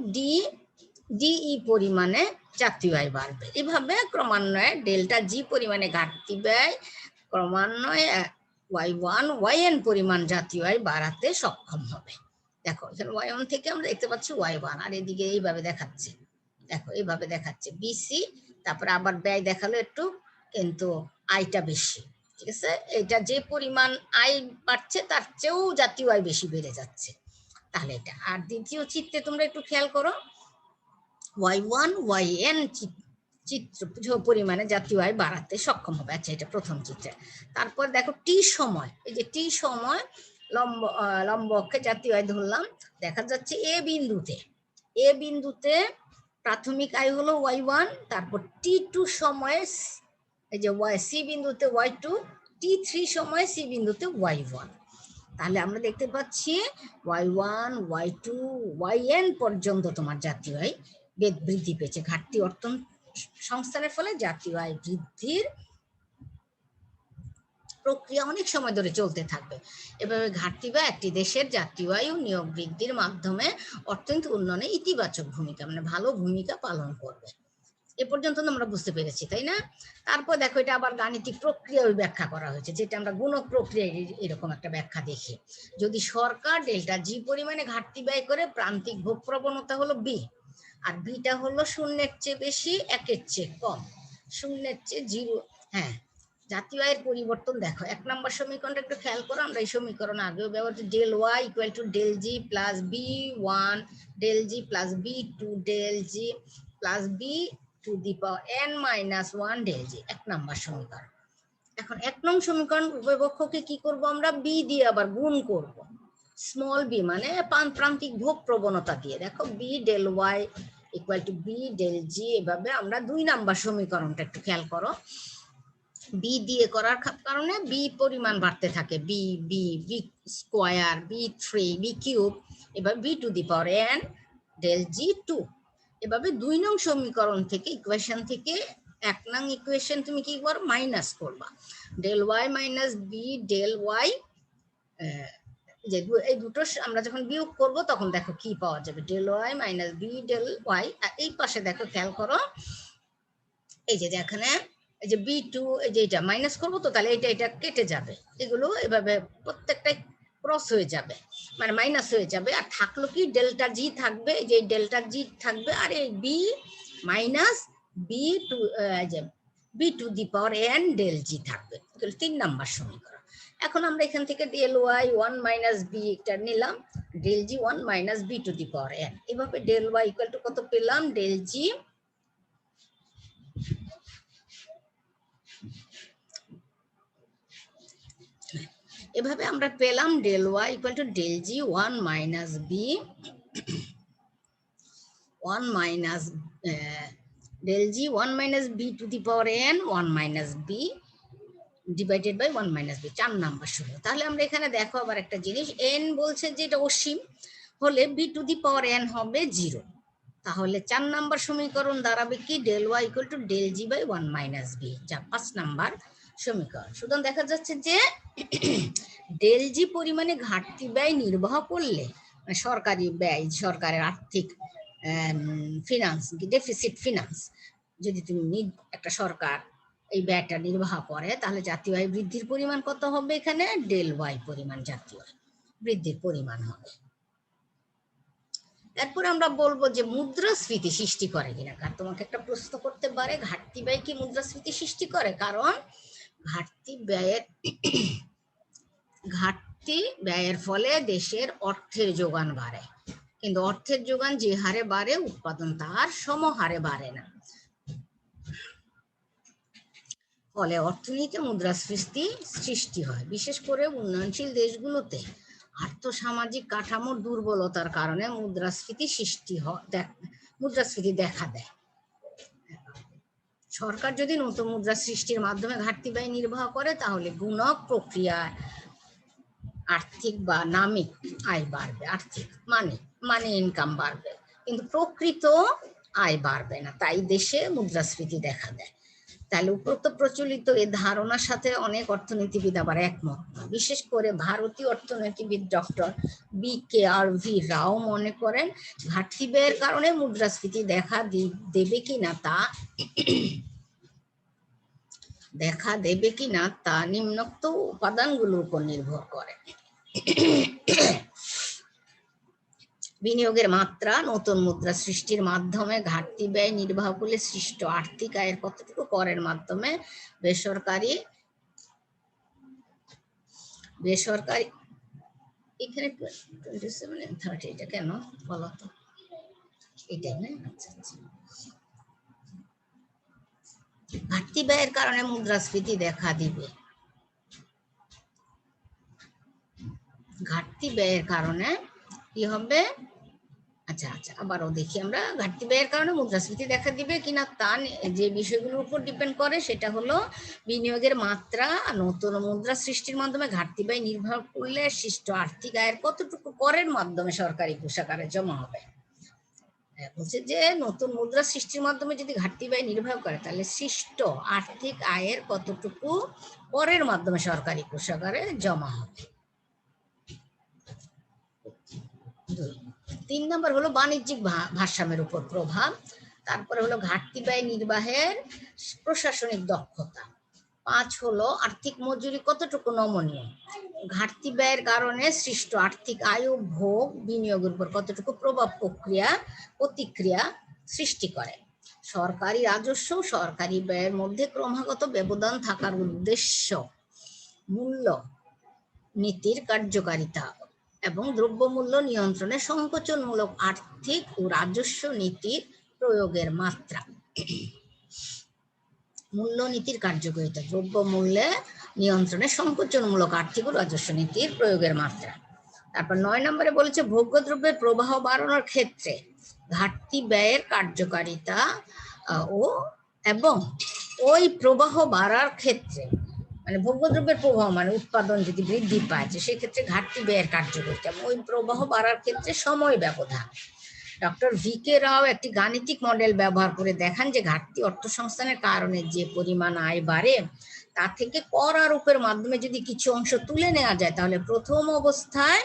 ডিই পরিমাণে জাতীয় আয় বাড়বে। এভাবে ক্রমান্বয়ে ডেল্টা জি পরিমাণে ঘাটতি ব্যয় ক্রমান্বয়ে y1 yn পরিমাণ জাতীয় আয় বাড়াতে সক্ষম হবে। দেখো এখানে y1 থেকে আমরা দেখতে পাচ্ছি y1, আর এদিকে এইভাবে দেখাচ্ছে, দেখো এইভাবে দেখাচ্ছে বিসি, তারপরে আবার ব্যয় দেখালো একটু, কিন্তু আয়টা বেশি, ঠিক আছে। এটা যে পরিমাণ আয় বাড়ছে তার চেয়েও জাতীয় আয় বেশি বেড়ে যাচ্ছে, তাহলে এটা। আর দ্বিতীয় চিত্রে তোমরা একটু খেয়াল করো, y1 yn চিত্র পরিমাণে জাতীয় আয় বাড়াতে সক্ষম হবে। আচ্ছা এটা প্রথম চিত্রে। তারপর দেখো টি সময়, এই যে টি সময় লম্ব অক্ষে জাতীয় আয় ধরলাম, দেখা যাচ্ছে এ বিন্দুতে প্রাথমিক আয় হলো y1, তারপর T2 সময়ে এই যে সি বিন্দুতে y2, T3 সময়ে সি বিন্দুতে y1। তাহলে আমরা দেখতে পাচ্ছি y1 y2 yn পর্যন্ত তোমার জাতীয় আয় বৃদ্ধি পেয়েছে। ঘাটতি অর্থ সংস্থানের ফলে জাতীয় আয় বৃদ্ধির প্রক্রিয়া অনেক সময় ধরে চলতে থাকবে। এভাবে ঘাটতি বা একটি দেশের জাতীয় আয় ও নিয়োগ বৃদ্ধির মাধ্যমে অর্থনৈতিক উন্নয়নে ইতিবাচক ভূমিকা, মানে ভালো ভূমিকা পালন করবে। এ পর্যন্ত আমরা বুঝতে পেরেছি, তাই না? তারপর দেখো এটা আবার গাণিতিক প্রক্রিয়া ব্যাখ্যা করা হয়েছে, যেটা আমরা গুণক প্রক্রিয়া এরকম একটা ব্যাখ্যা দেখি। যদি সরকার ডেল্টা জি পরিমাণে ঘাটতি ব্যয় করে, প্রান্তিক ভোগ প্রবণতা হলো বি, আর বিটা হলো শূন্যের চেয়ে বেশি, একের চেয়ে কম, শূন্যের চেয়ে জিরো। হ্যাঁ, জাতীয় আয়ের পরিবর্তন দেখো 1 নম্বর সমীকরণটা একটু খেয়াল করো, আমরা এই সমীকরণ আগেও ব্যবহার করছি, del Y equal to del G plus বি1 ডেল জি প্লাস বি2 del G plus B to the power n-1 del G, 1 number সমীকরণ। এখন 1 নং সমীকরণ উভয় পক্ষকে কি করব, আমরা বি দিয়ে আবার গুণ করব, স্মল বি মানে প্রান্তিক ভোগ প্রবণতা দিয়ে। দেখো B del Y equal to B del G, এভাবে আমরা 2 নম্বর সমীকরণটা একটু খেয়াল করো, বি দিয়ে করার কারণে বি পরিমাণ বাড়তে থাকে, বি বি বি স্কোয়ার, বি3, বি কিউব, এবার B to the power n del G 2। এভাবে 2 নং সমীকরণ থেকে, ইকুয়েশন থেকে এক নং ইকুয়েশন তুমি কি করো, মাইনাস করবা, del Y minus B del Y, যে এই দুটো আমরা যখন বিয়োগ করব তখন দেখো কি পাওয়া যাবে, del Y minus B del Y. আর এই পাশে দেখো খেয়াল করো, এই যে এখানে এই যে বি টু, এই যে এটা মাইনাস করবো তো তাহলে এটা কেটে যাবে, এগুলো এভাবে প্রত্যেকটাই ক্রস হয়ে যাবে, মানে মাইনাস হয়ে যাবে। আর থাকলো কি, ডেল্টা জি থাকবে, এই যে ডেল্টা জি থাকবে, আর এই বি মাইনাস বি টু, যে B to the power N del G থাকবে। 3 নাম্বার সমীকরণ। এখন আমরা এখান থেকে ডেল ওয়াই 1 মাইনাস বি এটা নিলাম, del G 1 minus B to the power N, এভাবে ডেল ওয়াই ইকুয়াল টু কত পেলাম, ডেল জি এভাবে আমরা পেলাম del Y equal to del G 1 minus B 1 minus del G 1 minus B to the power N 1 minus B divided by 1 minus B, 4 number সমীকরণ। তাহলে আমরা এখানে দেখো আবার একটা জিনিস, এন বলছে যে এটা অসীম হলে B to the power N হবে 0, তাহলে 4 নাম্বার সমীকরণ দাঁড়াবে কি, del Y equal to del G by 1 minus B, যা 5 নাম্বার সমীকরণ। সুতরাং দেখা যাচ্ছে যে ডেল জি পরিমাণে ঘাটতি ব্যয় নির্বাহ করলে, মানে সরকারি ব্যয়, সরকারের আর্থিক ফিনান্স, ডেফিসিট ফিনান্স, যদি তুমি একটা সরকার এই ব্যয়টা নির্বাহ করে তাহলে জাতীয় আয় বৃদ্ধির পরিমাণ কত হবে, এখানে ডেল ওয়াই পরিমাণ জাতীয় আয় বৃদ্ধির পরিমাণ হবে। এরপর আমরা বলবো যে মুদ্রাস্ফীতি সৃষ্টি করে কিনা, কারণ তোমাকে একটা প্রশ্ন করতে পারে ঘাটতি ব্যয় কি মুদ্রাস্ফীতি সৃষ্টি করে, কারণ ঘাটতি ব্যয়ের ফলে দেশের অর্থের যোগান বাড়ে, কিন্তু অর্থের যোগান যে হারে বাড়ে উৎপাদন তার সমহারে বাড়ে না, ফলে অর্থনীতিতে মুদ্রাস্ফীতি সৃষ্টি হয়। বিশেষ করে উন্নয়নশীল দেশগুলোতে আর্থসামাজিক কাঠামোর দুর্বলতার কারণে মুদ্রাস্ফীতি দেখা দেয়। সরকার যদি নতুন মুদ্রা সৃষ্টির মাধ্যমে ঘাটতি ব্যয় নির্বাহ করে তাহলে গুণক প্রক্রিয়ায় আর্থিক বা নামিক আয় বাড়বে, আর্থিক মানে ইনকাম বাড়বে, কিন্তু প্রকৃত আয় বাড়বে না, তাই দেশে মুদ্রাস্ফীতি দেখা দেয়। তাহলে উপরোক্ত প্রচলিত এই ধারণার সাথে অনেক অর্থনীতিবিদ আবার একমত না। বিশেষ করে ভারতীয় অর্থনীতিবিদ ডক্টর BKRV রাও মনে করেন ঘাটতি ব্যয়ের কারণে মুদ্রাস্ফীতি দেবে কিনা তা নিম্নোক্ত উপাদানগুলোর উপর নির্ভর করে। বিনিয়োগের মাত্রা, নতুন মুদ্রা সৃষ্টির মাধ্যমে ঘাটতি ব্যয় নির্বাহ করলে সৃষ্ট আর্থিক আয়ের কতটুকু, করের মাধ্যমে বেসরকারি এখানে 27 and 30 এটা কেন বলতো, এটাই না? আচ্ছা আচ্ছা, ঘাটতি ব্যয়ের কারণে মুদ্রাস্ফীতি দেখা দিবে, ঘাটতি ব্যয়ের কারণে কি হবে, আচ্ছা আচ্ছা আবারও দেখি আমরা, ঘাটতি ব্যয়ের কারণে মুদ্রাস্ফীতি দেখা দিবে কিনা তা যে বিষয়গুলোর উপর ডিপেন্ড করে সেটা হলো বিনিয়োগের মাত্রা, নতুন মুদ্রা সৃষ্টির মাধ্যমে ঘাটতি ব্যয় নির্ভর করলে সৃষ্ট আর্থিক আয়ের কতটুকু করের মাধ্যমে সরকারি কোষাগারে জমা হবে। বলছে যে নতুন মুদ্রা সৃষ্টির মাধ্যমে যদি ঘাটতি ব্যয় নির্ভর করে তাহলে সৃষ্ট আর্থিক আয়ের কতটুকু করের মাধ্যমে সরকারি কোষাগারে জমা হবে। 3 নম্বর হলো বাণিজ্যিক ভারসাম্যের উপর প্রভাব, তারপরে হলো ঘাটতি ব্যয় নির্বাহের প্রশাসনিক দক্ষতা, 5 হলো আর্থিক মজুরি কতটুকু নমনীয়, ঘাটতি ব্যয়ের কারণে সৃষ্ট আর্থিক আয় ও ভোগ বিনিয়োগের উপর কতটুকু প্রতিক্রিয়া সৃষ্টি করে, সরকারি রাজস্ব সরকারি ব্যয়ের মধ্যে ক্রমাগত ব্যবধান থাকার উদ্দেশ্য, মূল্য নীতির কার্যকারিতা এবং দ্রব্যমূল্য নিয়ন্ত্রণে সংকোচনমূলক আর্থিক ও রাজস্ব নীতির প্রয়োগের মাত্রা। মূল্যনীতির কার্যকারিতা, দ্রব্যমূল্যে নিয়ন্ত্রণে সংকোচনমূলক আর্থিক ও রাজস্ব নীতির প্রয়োগের মাত্রা। তারপর 9 নম্বরে বলেছে ভোগ্যদ্রব্যের প্রবাহ বাড়ানোর ক্ষেত্রে ঘাটতি ব্যয়ের কার্যকারিতা এবং ওই প্রবাহ বাড়ার ক্ষেত্রে, মানে ভোগ্যদ্রব্যের প্রবাহ মানে উৎপাদন যদি বৃদ্ধি পায় সেক্ষেত্রে ঘাটতি ব্যয়ের কার্যকারিতা, ওই প্রবাহ বাড়ার ক্ষেত্রে সময় ব্যবধান, ডক্টর VK রাও একটি গাণিতিক মডেল ব্যবহার করে দেখান যে ঘাটতি অর্থসংস্থানের কারণে যে পরিমাণ আয় বাড়ে তা থেকে কর আরোপের মাধ্যমে যদি কিছু অংশ তুলে নেওয়া যায় তাহলে প্রথম অবস্থায়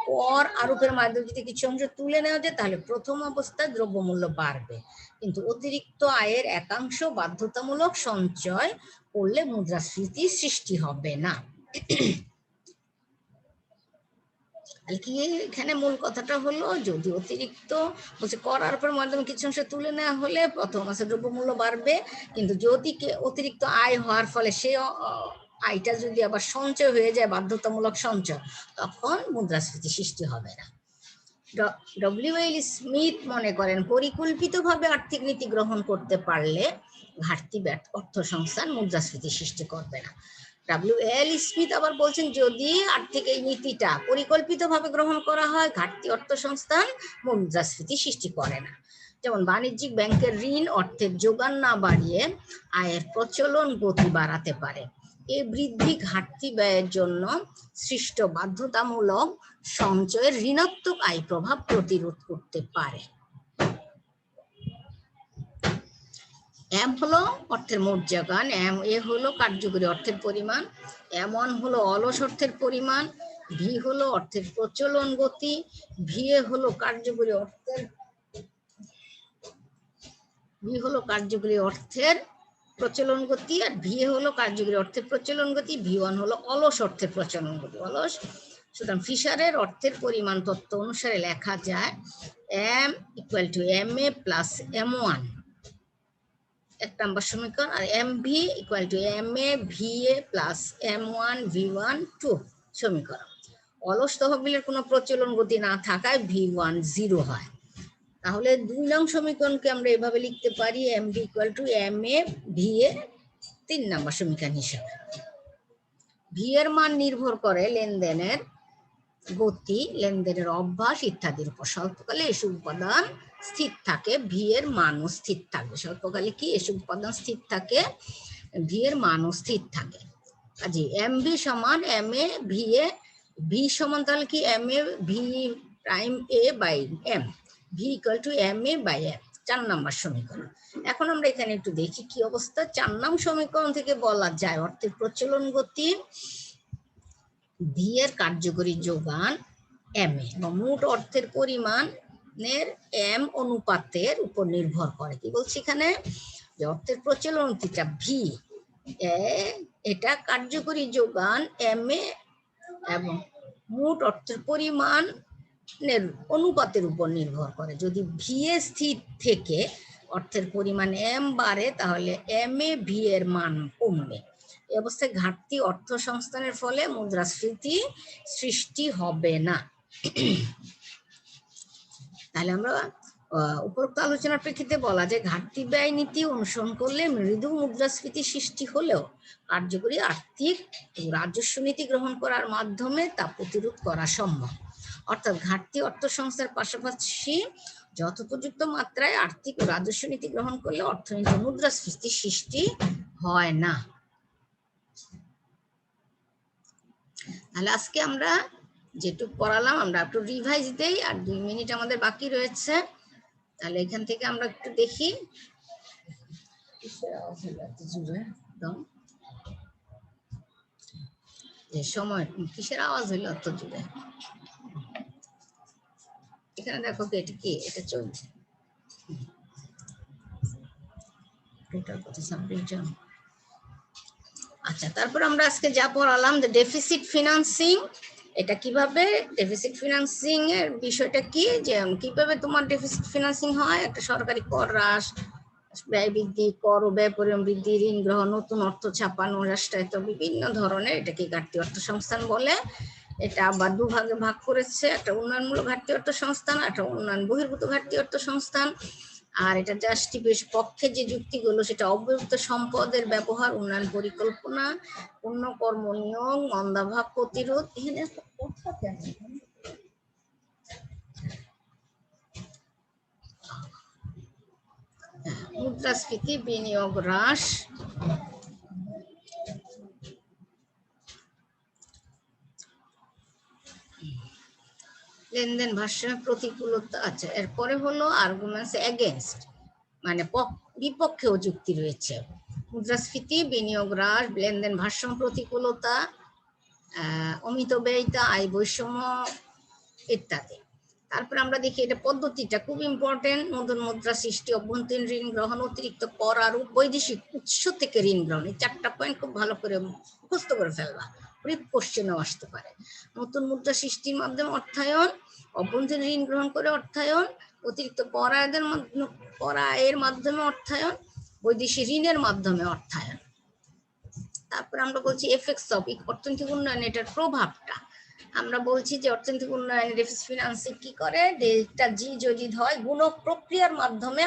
কর আরোপের মাধ্যমে যদি কিছু অংশ তুলে নেওয়া যায় তাহলে প্রথম অবস্থায় দ্রব্যমূল্য বাড়বে, কিন্তু অতিরিক্ত আয়ের একাংশ বাধ্যতামূলক সঞ্চয় করলে মুদ্রাস্ফীতি সৃষ্টি হবে না। কি এখানে মূল কথাটা হলো, যদি অতিরিক্ত বলছে কর আরোপের মাধ্যমে কিছু অংশ তুলে নেওয়া হলে প্রথম মাসে দ্রব্যমূল্য বাড়বে, কিন্তু যদি অতিরিক্ত আয় হওয়ার ফলে সেই আয়টা যদি আবার সঞ্চয় হয়ে যায় বাধ্যতামূলক সঞ্চয়, তখন মুদ্রাস্ফীতি সৃষ্টি হবে না। ডব্লিউ.এল. স্মিথ মনে করেন পরিকল্পিতভাবে আর্থিক নীতি গ্রহণ করতে পারলে ঘাটতি অর্থসংস্থান মুদ্রাস্ফীতি সৃষ্টি করবে না। ডব্লিউ.এল. স্মিথ আবার বলছেন যদি আর্থিক এই নীতিটা পরিকল্পিতভাবে গ্রহণ করা হয় ঘাটতি অর্থসংস্থান মুদ্রাস্ফীতি সৃষ্টি করে না। যেমন বাণিজ্যিক ব্যাংকের ঋণ অর্থের যোগান না বাড়িয়ে আয়ের প্রচলন গতি বাড়াতে পারে। এই বৃদ্ধি ঘাটতি ব্যয়ের জন্য সৃষ্ট বাধ্যতামূলক সঞ্চয়ের ঋণাত্মক আয় প্রভাব প্রতিরোধ করতে পারে। এম হলো অর্থের মোট যোগান, এম এ হলো কার্যকরী অর্থের পরিমাণ, M1 হলো অলস অর্থের পরিমাণ, ভি হলো অর্থের প্রচলন গতি, ভিএ হলো কার্যকরী অর্থের প্রচলন গতি, আর ভিএ হলো কার্যকরী অর্থের প্রচলন গতি, V1 হলো অলস অর্থের প্রচলন গতি। অলস, সুতরাং ফিশারের অর্থের পরিমাণ তত্ত্ব অনুসারে লেখা যায় M = MA + M1 এক নম্বর সমীকরণ, আর MV = MA VA + M1 V1 2 সমীকরণ। অলস তহবিলের কোনো প্রচলন গতি না থাকায় V1 0 হয়। তাহলে 2 নং সমীকরণকে আমরা এভাবে লিখতে পারি MV = MA VA 3 নম্বর সমীকরণ হিসাবে। ভি এর মান নির্ভর করে লেনদেনের গতি, লেনদেনের অভ্যাস ইত্যাদির উপর। স্বল্পকালে এসব উপাদান স্থির থাকে, ভি এর মানও স্থির থাকবে। স্বল্পকালে কি এসব উপাদান স্থির থাকে, ভি এর মানও স্থির থাকে। কাজে MV = MA VA, ভি সমান তাহলে কি MA V'(A/M), ভি = MA/M, 4 নম্বর সমীকরণ। এখন আমরা এখানে একটু দেখি কি অবস্থা। 4 নং সমীকরণ থেকে বলা যায় অর্থের প্রচলন গতি ভি এর কার্যকরী যোগান MA এবং মোট অর্থের পরিমাণের M অনুপাতের উপর নির্ভর করে। কি বলছি এখানে, যে অর্থের প্রচলন গতিটা ভি, এটা কার্যকরী যোগান MA এবং মোট অর্থের পরিমাণের অনুপাতের উপর নির্ভর করে। যদি VA স্থির থেকে অর্থের পরিমাণ M বাড়ে তাহলে MA ভি এর মান কমবে। এই অবস্থায় ঘাটতি অর্থসংস্থানের ফলে মুদ্রাস্ফীতি সৃষ্টি হবে না। তাহলে আমরা উপরোক্ত আলোচনার প্রেক্ষিতে বলা যায় ঘাটতি ব্যয় নীতি অনুসরণ করলে মৃদু মুদ্রাস্ফীতি সৃষ্টি হলেও কার্যকরী আর্থিক রাজস্ব নীতি গ্রহণ করার মাধ্যমে তা প্রতিরোধ করা সম্ভব। অর্থাৎ ঘাটতি অর্থসংস্থার পাশাপাশি যথোপযুক্ত মাত্রায় আর্থিক ও রাজস্ব নীতি গ্রহণ করলে অর্থনীতি মুদ্রাস্ফীতি সৃষ্টি হয় না। তাহলে আজকে আমরা যেটুকু পড়ালাম আমরা একটু রিভাইজ দেই, আর 2 মিনিট আমাদের বাকি রয়েছে। তাহলে এখান থেকে আমরা একটু দেখি সময় কিসের আওয়াজ হইলো এত জুড়ে। এখানে দেখো কি এটা কি, এটা চলছে টোটাল কত 26 জন। আচ্ছা, তারপর আমরা আজকে যা পড়ালাম যে ডেফিসিট ফিনান্সিং, এটা কিভাবে ডেফিসিট ফিনান্সিং এর বিষয়টা কি, যে কিভাবে তোমার ডেফিসিট ফিনান্সিং হয়। একটা সরকারি কর হ্রাস, ব্যয় বৃদ্ধি, কর ও ব্যয় পরিমাণ বৃদ্ধি, ঋণ গ্রহণ, নতুন অর্থ ছাপানো, রাষ্ট্রায়ত্ত বিভিন্ন ধরনের, এটাকে ঘাটতি অর্থসংস্থান বলে। এটা আবার 2 ভাগে ভাগ করেছে, একটা উন্নয়নমূলক ঘাটতি অর্থসংস্থান, একটা উন্নয়ন বহির্ভূত ঘাটতি অর্থসংস্থান। আর এটা জাস্টিফিকেশ পক্ষে যে যুক্তিগুলো সেটা অব্যবহৃত সম্পদের ব্যবহার, উন্নয়ন পরিকল্পনা, পূর্ণ কর্ম নিয়োগ, মন্দাভাব প্রতিরোধ। এখানে কথা কেন, মুদ্রাস্ফীতি, বিনিয়োগ হ্রাস, লেনদেন ভারসাম্যের প্রতিকূলতা। আচ্ছা, এরপরে হলো আর্গুমেন্টস এগেনস্ট, মানে বিপক্ষেও যুক্তি রয়েছে। মুদ্রাস্ফীতি, বিনিয়োগ হ্রাস, লেনদেন ভারসাম্য প্রতিকূলতা, অমিতব্যয়িতা, আয় বৈষম্য ইত্যাদি। তারপর আমরা দেখি এটা পদ্ধতিটা খুব ইম্পর্টেন্ট। নতুন মুদ্রা সৃষ্টি, অভ্যন্তরীণ ঋণ গ্রহণ, অতিরিক্ত কর আরোপ, বৈদেশিক উৎস থেকে ঋণ গ্রহণ। এই 4টা পয়েন্ট খুব ভালো করে মুখস্থ করে ফেলবা, কোশ্চেনও আসতে পারে। নতুন মুদ্রা সৃষ্টির মাধ্যমে অর্থায়ন, অভ্যন্তরীণ ঋণ গ্রহণ করে অর্থায়ন, অতিরিক্ত কর আয়ের মাধ্যমে অর্থায়ন, বৈদেশিক ঋণের মাধ্যমে অর্থায়ন। তারপর আমরা বলছি এফেক্টস অফ অর্থনৈতিক উন্নয়ন, এটার প্রভাবটা। আমরা বলছি যে অর্থনৈতিক উন্নয়নে ডেফিসিট ফিনান্সিং কি করে, ডেল্টা জি যদি হয় গুণক প্রক্রিয়ার মাধ্যমে